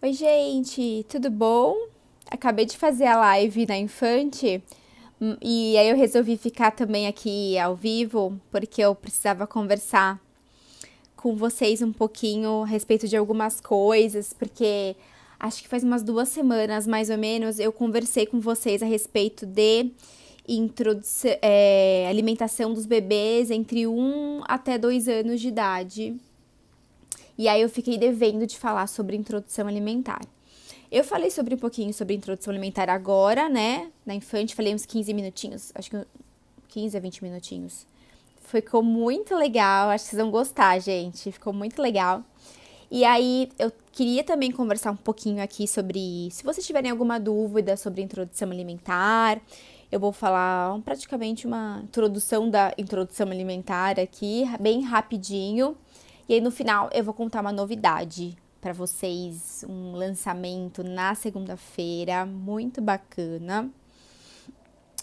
Oi, gente, tudo bom? Acabei de fazer a live na Infante e aí eu resolvi ficar também aqui ao vivo porque eu precisava conversar com vocês um pouquinho a respeito de algumas coisas, porque acho que faz umas 2 semanas mais ou menos eu conversei com vocês a respeito de alimentação dos bebês entre 1 até 2 anos de idade. E aí eu fiquei devendo de falar sobre introdução alimentar. Eu falei sobre um pouquinho sobre introdução alimentar agora, né? Na Infante, falei uns 15 minutinhos, acho que 15 a 20 minutinhos. Ficou muito legal, acho que vocês vão gostar, gente. Ficou muito legal. E aí, eu queria também conversar um pouquinho aqui sobre, se vocês tiverem alguma dúvida sobre introdução alimentar, eu vou falar praticamente uma introdução da introdução alimentar aqui, bem rapidinho. E aí, no final, eu vou contar uma novidade para vocês, um lançamento na segunda-feira, muito bacana.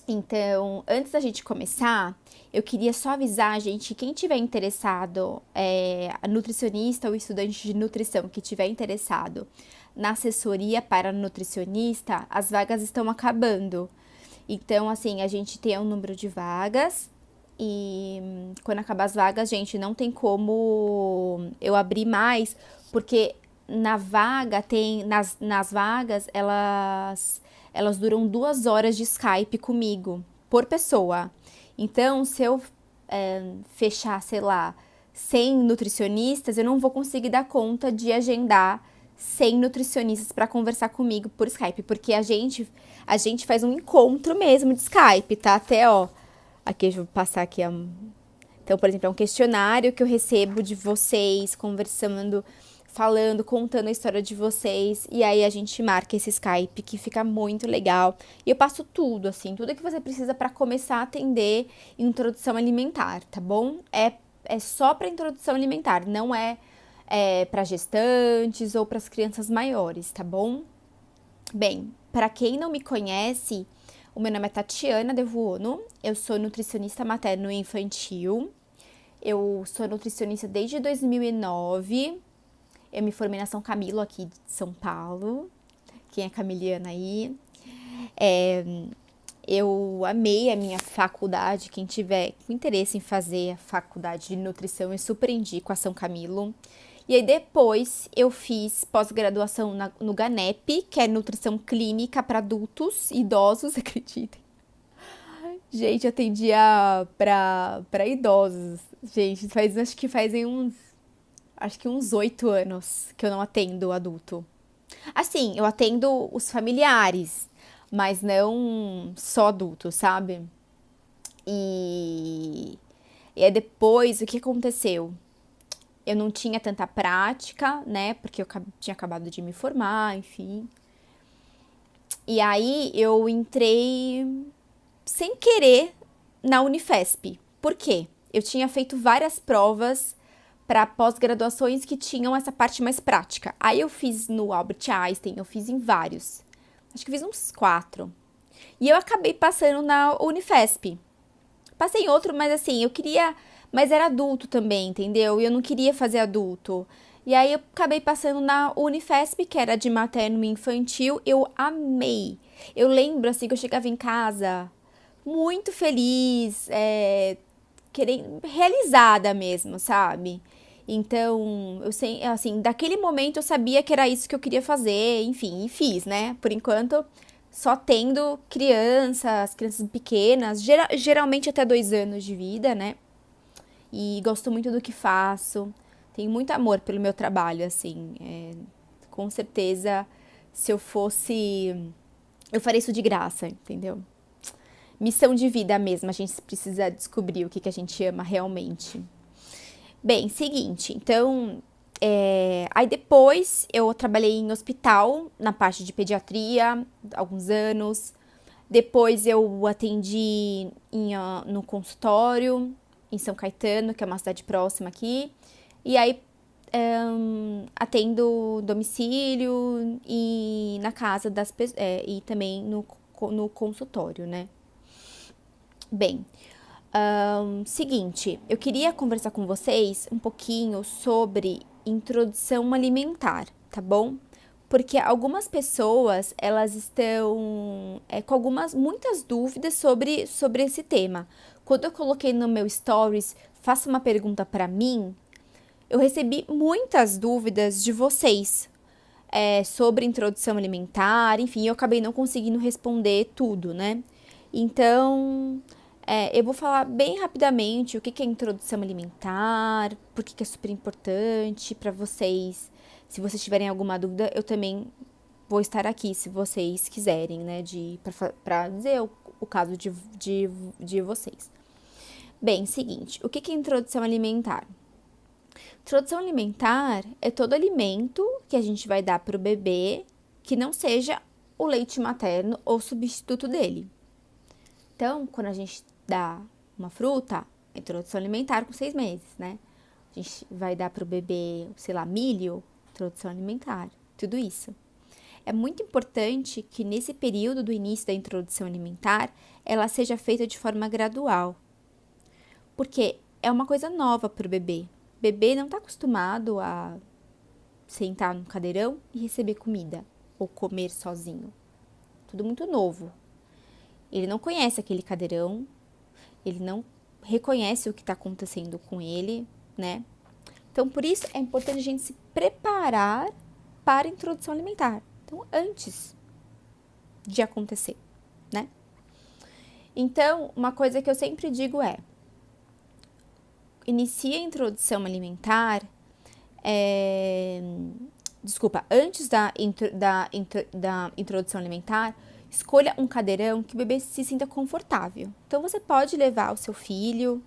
Então, antes da gente começar, eu queria só avisar, gente, quem tiver interessado, a nutricionista ou estudante de nutrição que tiver interessado na assessoria para nutricionista, as vagas estão acabando. Então, assim, a gente tem um número de vagas e quando acabar as vagas, gente, não tem como eu abrir mais, porque na vaga tem, nas vagas, elas duram 2 horas de Skype comigo, por pessoa. Então, se eu fechar, sei lá, 100 nutricionistas, eu não vou conseguir dar conta de agendar 100 nutricionistas para conversar comigo por Skype, porque a gente faz um encontro mesmo de Skype, tá? Até, ó, aqui eu vou passar aqui a. Então, por exemplo, é um questionário que eu recebo de vocês, conversando, falando, contando a história de vocês. E aí a gente marca esse Skype que fica muito legal. E eu passo tudo, assim, tudo que você precisa para começar a atender introdução alimentar, tá bom? É só para introdução alimentar, não é para gestantes ou para as crianças maiores, tá bom? Bem, para quem não me conhece, o meu nome é Tatiana Devuono, eu sou nutricionista materno e infantil. Eu sou nutricionista desde 2009. Eu me formei na São Camilo, aqui de São Paulo. Quem é camiliana aí? É, eu amei a minha faculdade. Quem tiver com interesse em fazer a faculdade de nutrição, eu super indico a São Camilo. E aí depois eu fiz pós-graduação no GANEP, que é nutrição clínica para adultos, idosos, acreditem. Gente, eu atendia para idosos. Gente, acho que uns 8 anos que eu não atendo adulto. Assim, eu atendo os familiares, mas não só adultos, sabe? E, e aí depois, o que aconteceu? Eu não tinha tanta prática, né? Porque eu tinha acabado de me formar, enfim. E aí eu entrei sem querer na Unifesp. Por quê? Eu tinha feito várias provas para pós-graduações que tinham essa parte mais prática. Aí eu fiz no Albert Einstein, eu fiz em vários. Acho que fiz uns 4. E eu acabei passando na Unifesp. Passei em outro, mas assim, eu queria. Mas era adulto também, entendeu? E eu não queria fazer adulto. E aí eu acabei passando na Unifesp, que era de materno e infantil. Eu amei. Eu lembro assim que eu chegava em casa muito feliz, querendo, realizada mesmo, sabe? Então, eu sei, assim, daquele momento eu sabia que era isso que eu queria fazer, enfim, e fiz, né? Por enquanto, só tendo crianças pequenas, geralmente até 2 anos de vida, né? E gosto muito do que faço, tenho muito amor pelo meu trabalho, assim, com certeza, se eu fosse, eu faria isso de graça, entendeu? Missão de vida mesmo, a gente precisa descobrir o que a gente ama realmente. Bem, seguinte, então, aí depois eu trabalhei em hospital, na parte de pediatria, alguns anos. Depois eu atendi no consultório, em São Caetano, que é uma cidade próxima aqui. E aí atendo domicílio e na casa das pessoas, e também no consultório, né? Bem, seguinte, eu queria conversar com vocês um pouquinho sobre introdução alimentar, tá bom? Porque algumas pessoas, elas estão com muitas dúvidas sobre esse tema. Quando eu coloquei no meu stories, faça uma pergunta para mim, eu recebi muitas dúvidas de vocês sobre introdução alimentar, enfim, eu acabei não conseguindo responder tudo, né? Então, eu vou falar bem rapidamente o que é introdução alimentar, por que é super importante para vocês. Se vocês tiverem alguma dúvida, eu também vou estar aqui, se vocês quiserem, né, para dizer o caso de vocês. Bem, seguinte, o que é introdução alimentar? Introdução alimentar é todo alimento que a gente vai dar para o bebê que não seja o leite materno ou substituto dele. Então, quando a gente dá uma fruta, introdução alimentar com 6 meses, né? A gente vai dar para o bebê, sei lá, milho, introdução alimentar, tudo isso. É muito importante que nesse período do início da introdução alimentar, ela seja feita de forma gradual, porque é uma coisa nova para o bebê. O bebê não está acostumado a sentar no cadeirão e receber comida ou comer sozinho. Tudo muito novo. Ele não conhece aquele cadeirão, ele não reconhece o que está acontecendo com ele, né? Então, por isso é importante a gente se preparar para a introdução alimentar. Então, antes de acontecer, né? Então, uma coisa que eu sempre digo é: inicie a introdução alimentar, antes da introdução alimentar, escolha um cadeirão que o bebê se sinta confortável. Então, você pode levar o seu filho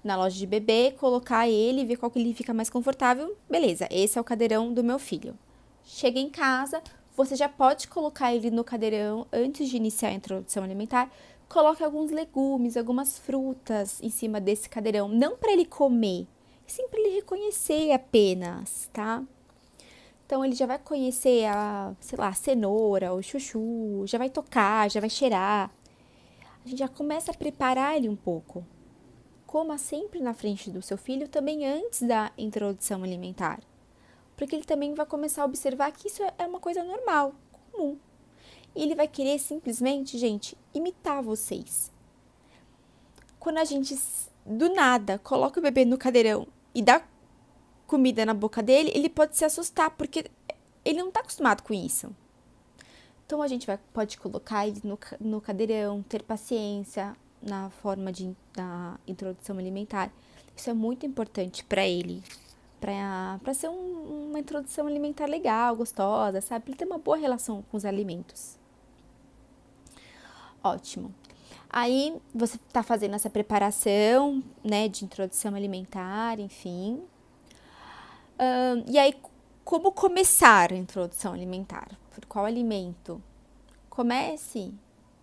na loja de bebê, colocar ele, ver qual que ele fica mais confortável. Beleza, esse é o cadeirão do meu filho. Chega em casa, você já pode colocar ele no cadeirão antes de iniciar a introdução alimentar. Coloque alguns legumes, algumas frutas em cima desse cadeirão, não para ele comer, sim para ele reconhecer apenas, tá? Então, ele já vai conhecer a cenoura, o chuchu, já vai tocar, já vai cheirar. A gente já começa a preparar ele um pouco. Coma sempre na frente do seu filho, também antes da introdução alimentar. Porque ele também vai começar a observar que isso é uma coisa normal, comum. E ele vai querer simplesmente, gente, imitar vocês. Quando a gente, do nada, coloca o bebê no cadeirão e dá comida na boca dele, ele pode se assustar, porque ele não está acostumado com isso. Então, a gente pode colocar ele no cadeirão, ter paciência na forma da introdução alimentar. Isso é muito importante para ele, para ser uma introdução alimentar legal, gostosa, sabe? Ele ter uma boa relação com os alimentos. Ótimo. Aí, você está fazendo essa preparação, né, de introdução alimentar, enfim. E aí, como começar a introdução alimentar? Por qual alimento? Comece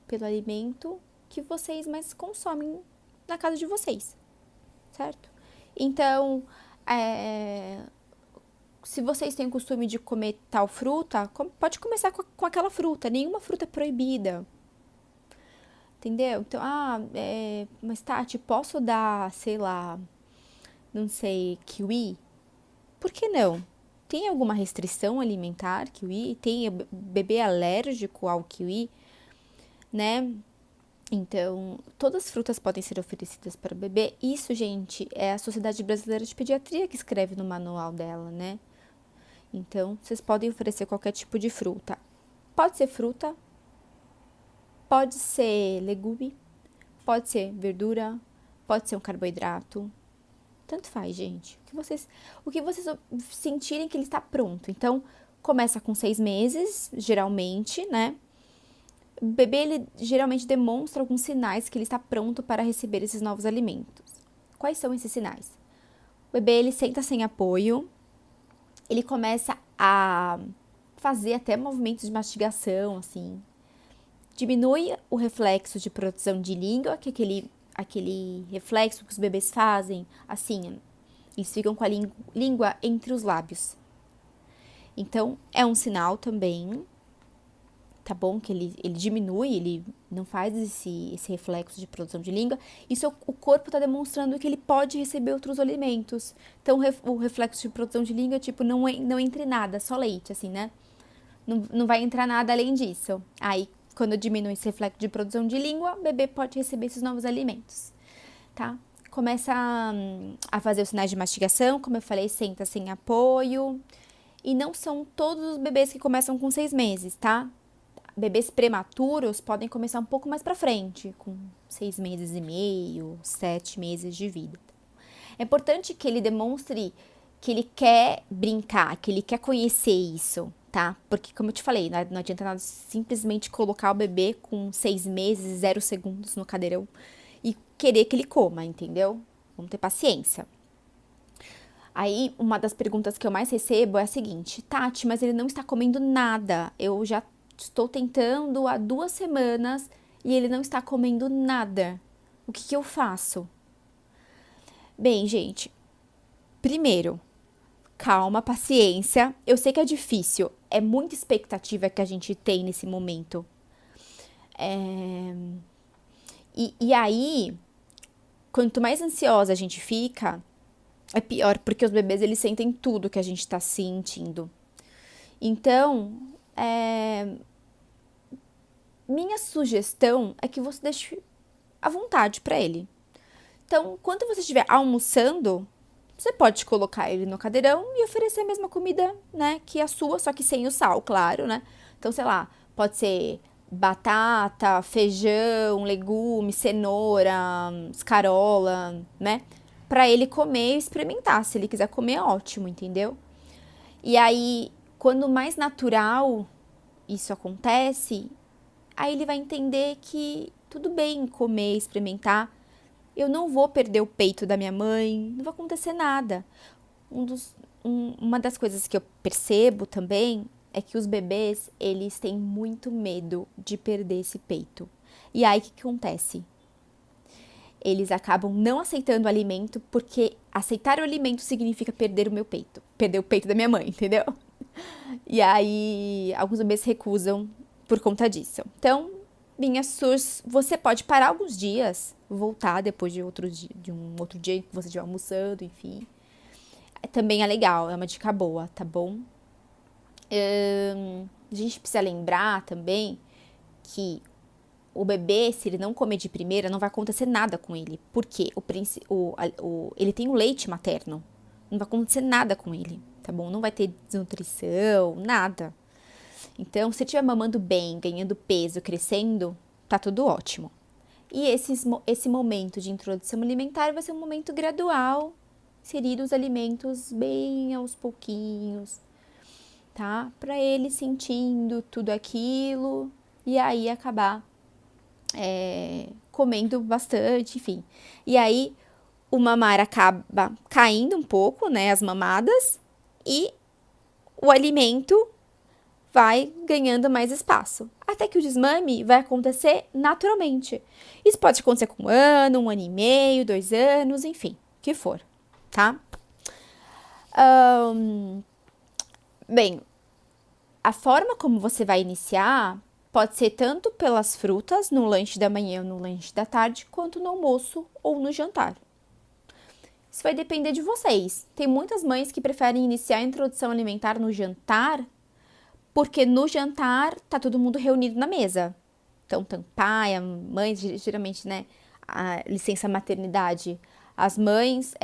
pelo alimento que vocês mais consomem na casa de vocês, certo? Então, se vocês têm o costume de comer tal fruta, pode começar com aquela fruta, nenhuma fruta é proibida. Entendeu? Então, mas Tati, posso dar, sei lá, não sei, kiwi? Por que não? Tem alguma restrição alimentar, kiwi? Tem bebê alérgico ao kiwi, né? Então, todas as frutas podem ser oferecidas para o bebê. Isso, gente, é a Sociedade Brasileira de Pediatria que escreve no manual dela, né? Então, vocês podem oferecer qualquer tipo de fruta. Pode ser fruta, pode ser legume, pode ser verdura, pode ser um carboidrato. Tanto faz, gente. O que vocês sentirem que ele está pronto. Então, começa com 6 meses, geralmente, né? O bebê, ele geralmente demonstra alguns sinais que ele está pronto para receber esses novos alimentos. Quais são esses sinais? O bebê, ele senta sem apoio, ele começa a fazer até movimentos de mastigação, assim. Diminui o reflexo de produção de língua, que é aquele reflexo que os bebês fazem, assim, eles ficam com a língua entre os lábios. Então, é um sinal também, tá bom? Que ele diminui, ele não faz esse reflexo de produção de língua. Isso o corpo tá demonstrando que ele pode receber outros alimentos. Então, o reflexo de produção de língua, tipo, não entre nada, só leite, assim, né? não vai entrar nada além disso. Aí, quando diminui esse reflexo de produção de língua, o bebê pode receber esses novos alimentos, tá? Começa a fazer os sinais de mastigação, como eu falei, senta sem apoio. E não são todos os bebês que começam com 6 meses, tá? Bebês prematuros podem começar um pouco mais pra frente, com 6 meses e meio, 7 meses de vida. É importante que ele demonstre que ele quer brincar, que ele quer conhecer isso, tá? Porque, como eu te falei, não adianta nada simplesmente colocar o bebê com 6 meses, 0 segundos no cadeirão e querer que ele coma, entendeu? Vamos ter paciência. Aí, uma das perguntas que eu mais recebo é a seguinte: Tati, mas ele não está comendo nada. Eu já estou tentando há 2 semanas e ele não está comendo nada. O que eu faço? Bem, gente, primeiro, calma, paciência. Eu sei que é difícil, é muita expectativa que a gente tem nesse momento. E aí, quanto mais ansiosa a gente fica, é pior, porque os bebês eles sentem tudo que a gente tá sentindo. Então, minha sugestão é que você deixe à vontade pra ele. Então, quando você estiver almoçando, você pode colocar ele no cadeirão e oferecer a mesma comida, né, que a sua, só que sem o sal, claro, né? Então, sei lá, pode ser batata, feijão, legume, cenoura, escarola, né? Pra ele comer e experimentar. Se ele quiser comer, é ótimo, entendeu? E aí, quando mais natural isso acontece, aí ele vai entender que tudo bem comer, experimentar. Eu não vou perder o peito da minha mãe, não vai acontecer nada. Uma das coisas que eu percebo também é que os bebês, eles têm muito medo de perder esse peito. E aí, o que acontece? Eles acabam não aceitando o alimento, porque aceitar o alimento significa perder o meu peito. Perder o peito da minha mãe, entendeu? E aí, alguns bebês recusam por conta disso. Então, você pode parar alguns dias, voltar depois de um outro dia que você estiver almoçando, enfim. Também é legal, é uma dica boa, tá bom? A gente precisa lembrar também que o bebê, se ele não comer de primeira, não vai acontecer nada com ele. Porque ele tem o leite materno. Não vai acontecer nada com ele, tá bom? Não vai ter desnutrição, nada. Então, se estiver mamando bem, ganhando peso, crescendo, tá tudo ótimo. E esse momento de introdução alimentar vai ser um momento gradual, inserir os alimentos bem aos pouquinhos, tá? Para ele sentindo tudo aquilo e aí acabar comendo bastante, enfim. E aí o mamar acaba caindo um pouco, né? As mamadas e o alimento vai ganhando mais espaço. Até que o desmame vai acontecer naturalmente. Isso pode acontecer com 1 ano e meio, 2 anos, enfim, o que for, tá? Bem, a forma como você vai iniciar pode ser tanto pelas frutas, no lanche da manhã ou no lanche da tarde, quanto no almoço ou no jantar. Isso vai depender de vocês. Tem muitas mães que preferem iniciar a introdução alimentar no jantar, porque no jantar tá todo mundo reunido na mesa. Então, pai, a mãe, geralmente, né, a licença maternidade, as mães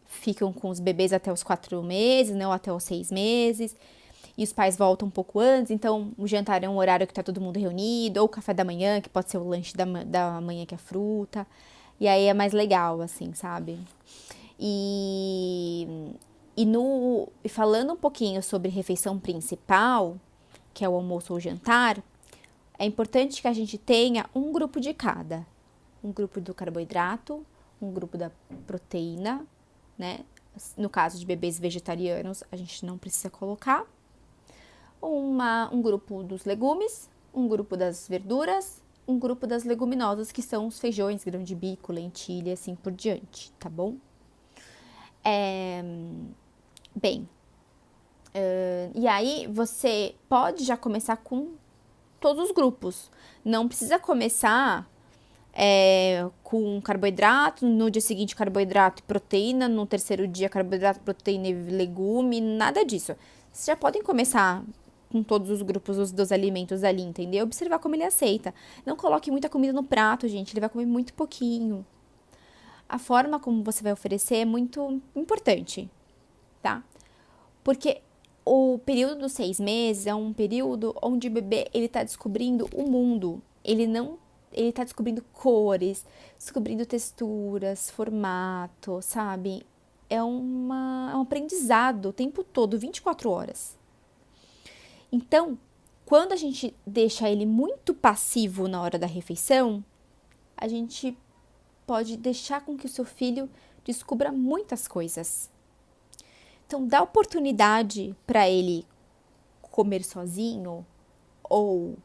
ficam com os bebês até os 4 meses, não até os 6 meses, e os pais voltam um pouco antes, então o jantar é um horário que tá todo mundo reunido, ou o café da manhã, que pode ser o lanche da manhã, que é fruta, e aí é mais legal, assim, sabe? E falando um pouquinho sobre refeição principal, que é o almoço ou jantar, é importante que a gente tenha um grupo de cada. Um grupo do carboidrato, um grupo da proteína, né? No caso de bebês vegetarianos, a gente não precisa colocar. Um grupo dos legumes, um grupo das verduras, um grupo das leguminosas, que são os feijões, grão de bico, lentilha e assim por diante, tá bom? Bem, e aí você pode já começar com todos os grupos. Não precisa começar com carboidrato, no dia seguinte carboidrato e proteína, no terceiro dia carboidrato, proteína e legume, nada disso. Vocês já podem começar com todos os grupos dos alimentos ali, entendeu? Observar como ele aceita. Não coloque muita comida no prato, gente, ele vai comer muito pouquinho. A forma como você vai oferecer é muito importante, tá? Porque o período dos 6 meses é um período onde o bebê ele tá descobrindo o mundo. Ele tá descobrindo cores, descobrindo texturas, formato, sabe? É um aprendizado o tempo todo, 24 horas. Então, quando a gente deixa ele muito passivo na hora da refeição, a gente pode deixar com que o seu filho descubra muitas coisas. Então, dá oportunidade para ele comer sozinho ou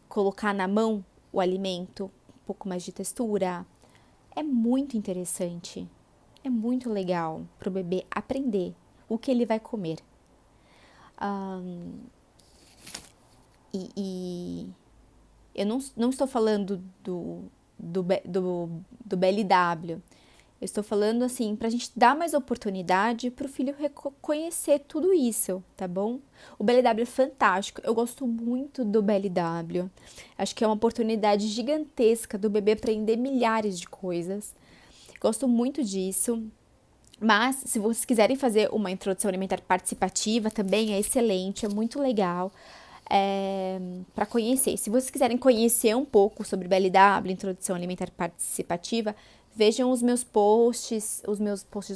colocar na mão o alimento, um pouco mais de textura. É muito interessante. É muito legal para o bebê aprender o que ele vai comer. E eu não estou falando do BLW. Eu estou falando assim, pra gente dar mais oportunidade pro filho reconhecer tudo isso, tá bom? O BLW é fantástico, eu gosto muito do BLW. Acho que é uma oportunidade gigantesca do bebê aprender milhares de coisas. Gosto muito disso. Mas, se vocês quiserem fazer uma introdução alimentar participativa, também é excelente, é muito legal para conhecer. Se vocês quiserem conhecer um pouco sobre BLW, introdução alimentar participativa, vejam os meus posts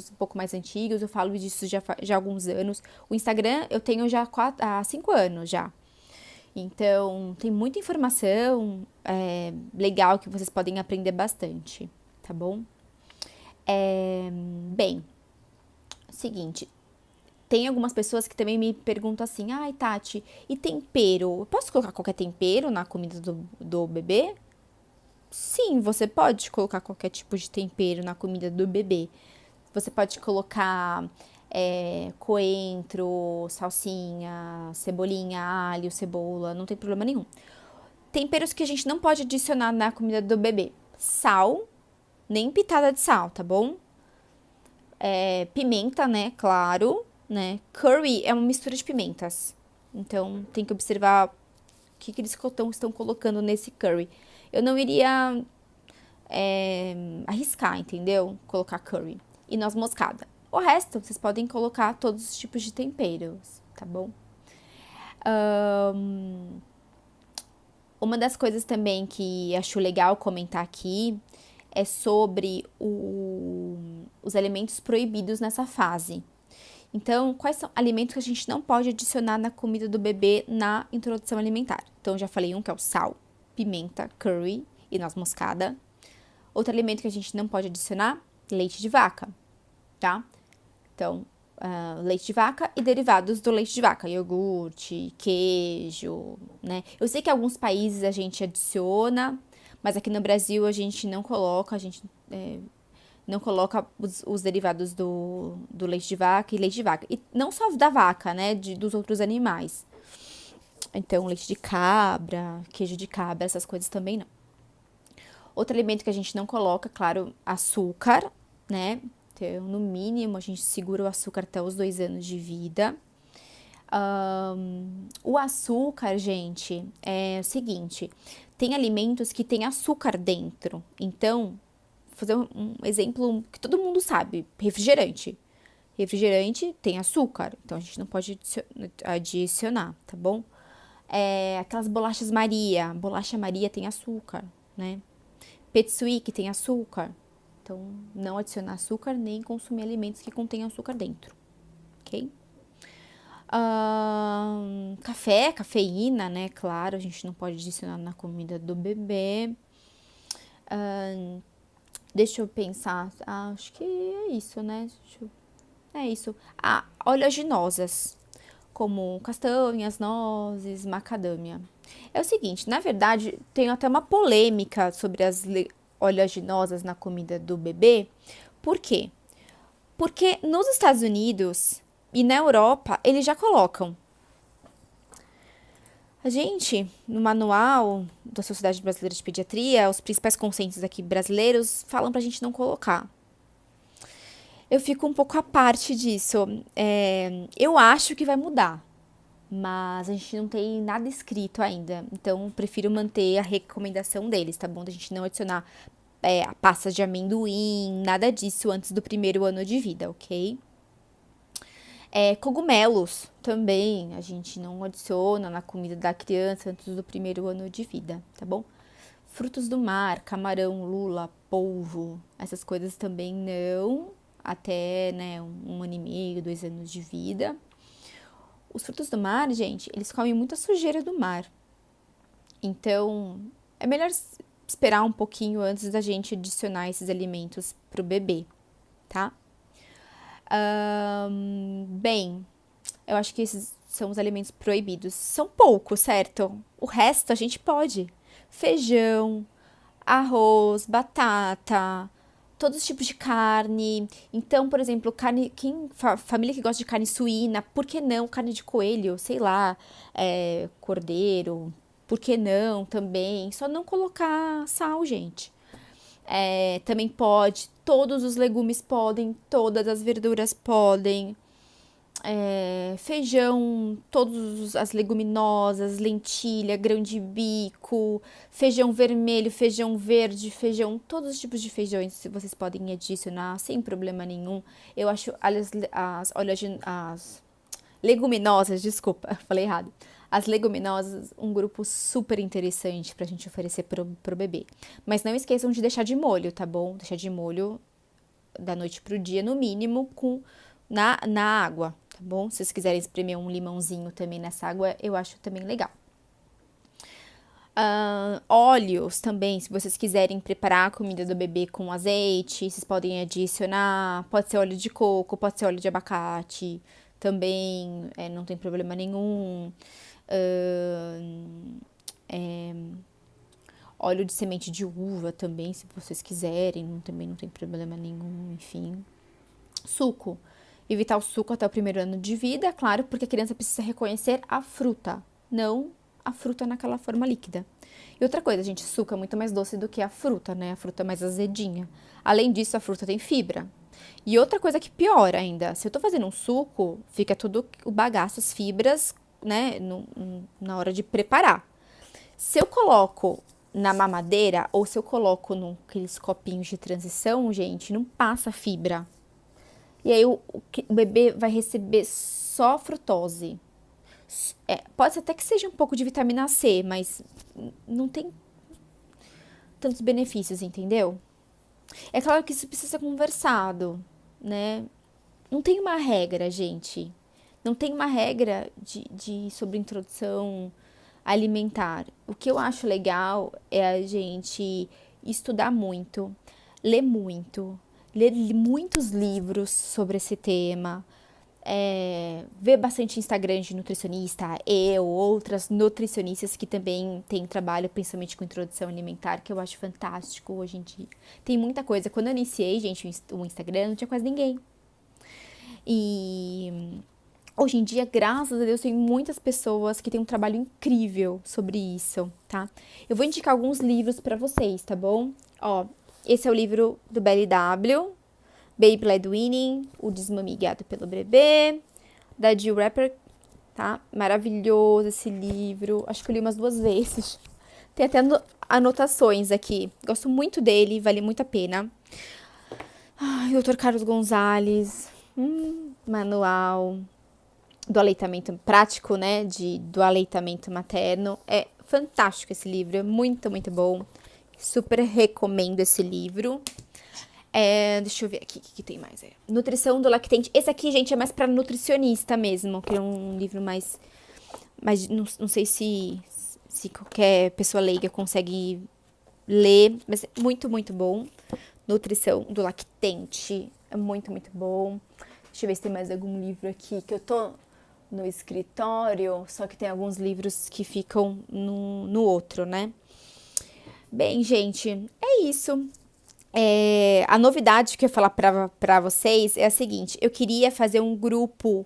um pouco mais antigos, eu falo disso já há alguns anos. O Instagram eu tenho já há 5 anos já. Então, tem muita informação legal que vocês podem aprender bastante, tá bom? Bem, seguinte, tem algumas pessoas que também me perguntam assim, ai Tati, e tempero? Eu posso colocar qualquer tempero na comida do bebê? Sim, você pode colocar qualquer tipo de tempero na comida do bebê. Você pode colocar coentro, salsinha, cebolinha, alho, cebola, não tem problema nenhum. Temperos que a gente não pode adicionar na comida do bebê: sal, nem pitada de sal, tá bom? Pimenta, né? Claro, né? Curry é uma mistura de pimentas. Então, tem que observar o que eles estão colocando nesse curry. Eu não iria arriscar, entendeu? Colocar curry. E noz moscada. O resto, vocês podem colocar todos os tipos de temperos, tá bom? Uma das coisas também que acho legal comentar aqui é sobre os alimentos proibidos nessa fase. Então, quais são alimentos que a gente não pode adicionar na comida do bebê na introdução alimentar? Então, já falei um que é o sal, pimenta, curry e noz moscada. Outro alimento que a gente não pode adicionar, leite de vaca, tá? Então, leite de vaca e derivados do leite de vaca, iogurte, queijo, né? Eu sei que em alguns países a gente adiciona, mas aqui no Brasil a gente não coloca, não coloca os derivados do leite de vaca e leite de vaca. E não só da vaca, né? Dos outros animais. Então, leite de cabra, queijo de cabra, essas coisas também não. Outro alimento que a gente não coloca, claro, açúcar, né? Então, no mínimo, a gente segura o açúcar até os 2 anos de vida. O açúcar, gente, é o seguinte: tem alimentos que tem açúcar dentro. Então, vou fazer um exemplo que todo mundo sabe: refrigerante. Refrigerante tem açúcar, então a gente não pode adicionar, tá bom? Aquelas bolachas Maria, bolacha Maria tem açúcar, né? Petsuí tem açúcar, então não adicionar açúcar nem consumir alimentos que contêm açúcar dentro, ok? Café, cafeína, né? Claro, a gente não pode adicionar na comida do bebê. Deixa eu pensar. Acho que é isso, né? É isso. Oleaginosas, como castanhas, nozes, macadâmia. É o seguinte, na verdade, tem até uma polêmica sobre as oleaginosas na comida do bebê. Por quê? Porque nos Estados Unidos e na Europa, eles já colocam. A gente, no manual da Sociedade Brasileira de Pediatria, os principais consensos aqui brasileiros falam pra gente não colocar. Eu fico um pouco à parte disso. Eu acho que vai mudar, mas a gente não tem nada escrito ainda. Então, prefiro manter a recomendação deles, tá bom? Da gente não adicionar pastas de amendoim, nada disso antes do primeiro ano de vida, ok? Cogumelos também, a gente não adiciona na comida da criança antes do primeiro ano de vida, tá bom? Frutos do mar, camarão, lula, polvo, essas coisas também não, até, né, um ano e meio, 2 anos de vida. Os frutos do mar, gente, eles comem muita sujeira do mar. Então, é melhor esperar um pouquinho antes da gente adicionar esses alimentos pro bebê, tá? Bem, eu acho que esses são os alimentos proibidos. São poucos, certo? O resto a gente pode. Feijão, arroz, batata, todos os tipos de carne. Então, por exemplo, carne, família que gosta de carne suína, por que não carne de coelho? Sei lá, cordeiro, por que não também? Só não colocar sal, gente. Também pode, todos os legumes podem, todas as verduras podem. Feijão, todas as leguminosas, lentilha, grão de bico, feijão vermelho, feijão verde, feijão, todos os tipos de feijões vocês podem adicionar sem problema nenhum. Eu acho as leguminosas, desculpa, falei errado. As leguminosas, um grupo super interessante pra gente oferecer pro bebê. Mas não esqueçam de deixar de molho, tá bom? Deixar de molho da noite pro dia, no mínimo, na água, tá bom? Se vocês quiserem espremer um limãozinho também nessa água, eu acho também legal. Óleos também, se vocês quiserem preparar a comida do bebê com azeite, vocês podem adicionar, pode ser óleo de coco, pode ser óleo de abacate, também não tem problema nenhum. Óleo de semente de uva também, se vocês quiserem, também não tem problema nenhum, enfim. Suco. Evitar o suco até o primeiro ano de vida, claro, porque a criança precisa reconhecer a fruta, não a fruta naquela forma líquida. E outra coisa, gente, suco é muito mais doce do que a fruta, né? A fruta é mais azedinha. Além disso, a fruta tem fibra. E outra coisa que piora ainda, se eu tô fazendo um suco, fica tudo o bagaço, as fibras, né, na hora de preparar. Se eu coloco na mamadeira ou se eu coloco naqueles copinhos de transição, gente, não passa fibra. E aí o bebê vai receber só frutose. Pode ser até que seja um pouco de vitamina C, mas não tem tantos benefícios, entendeu? É claro que isso precisa ser conversado, né? Não tem uma regra, gente. Não tem uma regra sobre introdução alimentar. O que eu acho legal é a gente estudar muito, ler muito, ler muitos livros sobre esse tema, ver bastante Instagram de nutricionista, eu, outras nutricionistas que também têm trabalho principalmente com introdução alimentar, que eu acho fantástico hoje em dia. Tem muita coisa. Quando eu iniciei, gente, o Instagram, não tinha quase ninguém. E hoje em dia, graças a Deus, tem muitas pessoas que têm um trabalho incrível sobre isso, tá? Eu vou indicar alguns livros pra vocês, tá bom? Ó, esse é o livro do Belly W, Baby Led Weaning, o Desmame Guiado pelo Bebê, da Jill Rapper, tá? Maravilhoso esse livro, acho que eu li umas 2 vezes. Tem até anotações aqui, gosto muito dele, vale muito a pena. Ai, Dr. Carlos Gonzalez, manual do aleitamento prático, né, do aleitamento materno. É fantástico esse livro, é muito, muito bom. Super recomendo esse livro. Deixa eu ver aqui o que tem mais. Nutrição do lactente. Esse aqui, gente, é mais pra nutricionista mesmo, que é um livro mais não sei se qualquer pessoa leiga consegue ler, mas é muito, muito bom. Nutrição do lactente. É muito, muito bom. Deixa eu ver se tem mais algum livro aqui, que eu tô no escritório, só que tem alguns livros que ficam no outro, né? Bem, gente, é isso. A novidade que eu ia falar pra vocês é a seguinte: eu queria fazer um grupo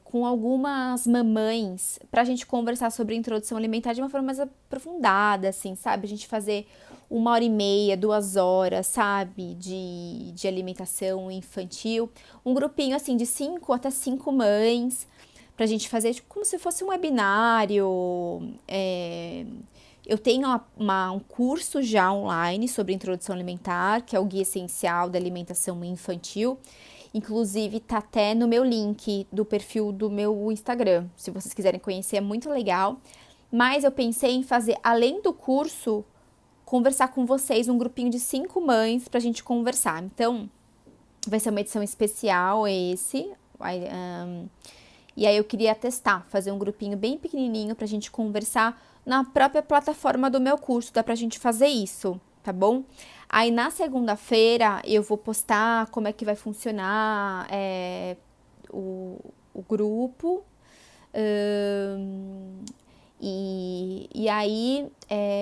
com algumas mamães pra gente conversar sobre introdução alimentar de uma forma mais aprofundada, assim, sabe? A gente fazer 1 hora e meia, 2 horas, sabe? De alimentação infantil. Um grupinho, assim, de 5 até 5 mães, pra gente fazer tipo, como se fosse um webinário. Eu tenho um curso já online sobre introdução alimentar, que é o Guia Essencial da Alimentação Infantil. Inclusive, tá até no meu link do perfil do meu Instagram. Se vocês quiserem conhecer, é muito legal. Mas eu pensei em fazer, além do curso, conversar com vocês, um grupinho de 5 mães pra gente conversar. Então, vai ser uma edição especial esse. E aí eu queria testar, fazer um grupinho bem pequenininho pra gente conversar na própria plataforma do meu curso. Dá pra gente fazer isso, tá bom? Aí na segunda-feira eu vou postar como é que vai funcionar o grupo. E aí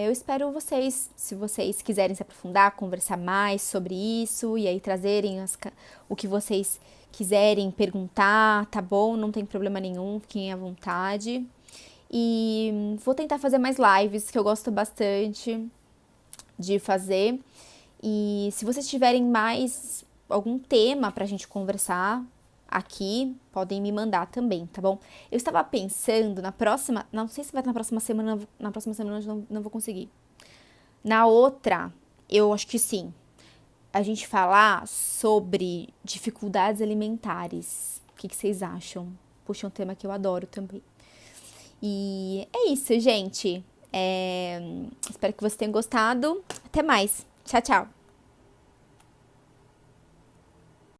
eu espero vocês, se vocês quiserem se aprofundar, conversar mais sobre isso e aí trazerem o que vocês quiserem perguntar, tá bom? Não tem problema nenhum, fiquem à vontade. E vou tentar fazer mais lives, que eu gosto bastante de fazer. E se vocês tiverem mais algum tema pra gente conversar aqui, podem me mandar também, tá bom? Eu estava pensando na próxima, não sei se vai na próxima semana eu não vou conseguir. Na outra, eu acho que sim. A gente falar sobre dificuldades alimentares. O que vocês acham? Puxa, é um tema que eu adoro também. E é isso, gente. Espero que vocês tenham gostado. Até mais. Tchau, tchau.